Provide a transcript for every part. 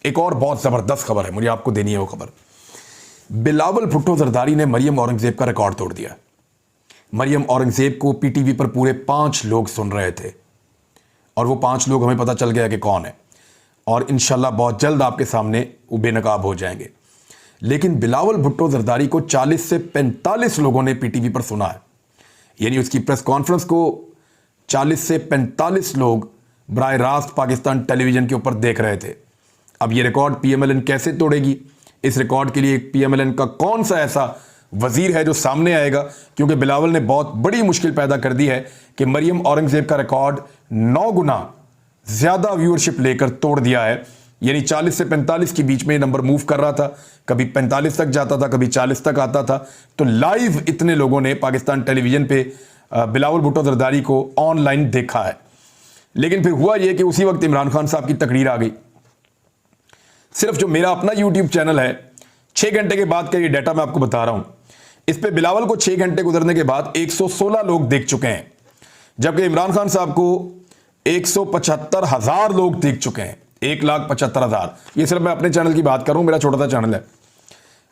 एक और बहुत ज़बरदस्त खबर है, मुझे आपको देनी है वो खबर। बिलावल भुट्टो जरदारी ने मरियम औरंगजेब का रिकॉर्ड तोड़ दिया। मरियम औरंगजेब को पीटीवी पर पूरे 5 लोग सुन रहे थे और वो 5 लोग हमें पता चल गया कि कौन है, और इंशाल्लाह बहुत जल्द आपके सामने वो बेनकाब हो जाएंगे। लेकिन बिलावल भुट्टो जरदारी को 40 से 45 लोगों ने पीटीवी पर सुना है, यानी उसकी प्रेस कॉन्फ्रेंस को 40 से 45 लोग बराह रास्त पाकिस्तान टेलीविजन के ऊपर देख रहे थे। अब ये रिकॉर्ड पीएमएलएन कैसे तोड़ेगी? इस रिकॉर्ड के लिए पीएमएलएन का कौन सा ऐसा वजीर है जो सामने आएगा? क्योंकि बिलावल ने बहुत बड़ी मुश्किल पैदा कर दी है कि मरियम औरंगजेब का रिकॉर्ड 9 गुना ज्यादा व्यूअरशिप लेकर तोड़ दिया है। यानी 40 से 45 के बीच में नंबर मूव कर रहा था, कभी 45 तक जाता था, कभी 40 तक आता था। तो लाइव इतने लोगों ने पाकिस्तान टेलीविजन पे बिलावल भुट्टो जरदारी को ऑनलाइन देखा है। लेकिन फिर हुआ यह कि उसी वक्त इमरान खान साहब की तकरीर आ गई। सिर्फ जो मेरा अपना यूट्यूब चैनल है, 6 घंटे के बाद का ये डाटा मैं आपको बता रहा हूं, इस पे बिलावल को 6 घंटे गुजरने के बाद 116 लोग देख चुके हैं, जबकि इमरान खान साहब को 175,000 लोग देख चुके हैं। 1,75,000। ये सिर्फ मैं अपने चैनल की बात कर रहा हूं, मेरा छोटा सा चैनल है।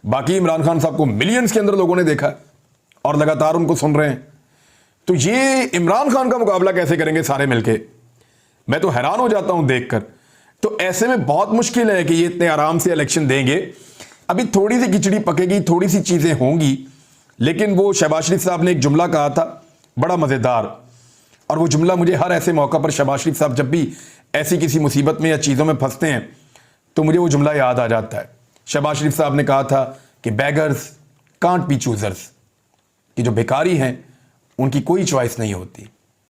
बाकी इमरान खान साहब को मिलियंस के अंदर लोगों ने देखा है और लगातार उनको सुन रहे हैं। तो ये इमरान खान का मुकाबला कैसे करेंगे सारे मिलके? मैं तो हैरान हो जाता हूं देखकर। तो ऐसे में बहुत मुश्किल है कि ये इतने आराम से इलेक्शन देंगे। अभी थोड़ी सी खिचड़ी पकेगी, थोड़ी सी चीजें होंगी। लेकिन वो शहबाज शरीफ साहब ने एक जुमला कहा था बड़ा मजेदार, और वो जुमला मुझे हर ऐसे मौका पर शहबाज शरीफ साहब जब भी ऐसी किसी मुसीबत में या चीजों में फंसते हैं तो मुझे वो जुमला याद आ जाता है। शहबाज शरीफ साहब ने कहा था कि बेगर्स कांट बी चूजर्स, कि जो भिखारी हैं उनकी कोई चॉइस नहीं होती।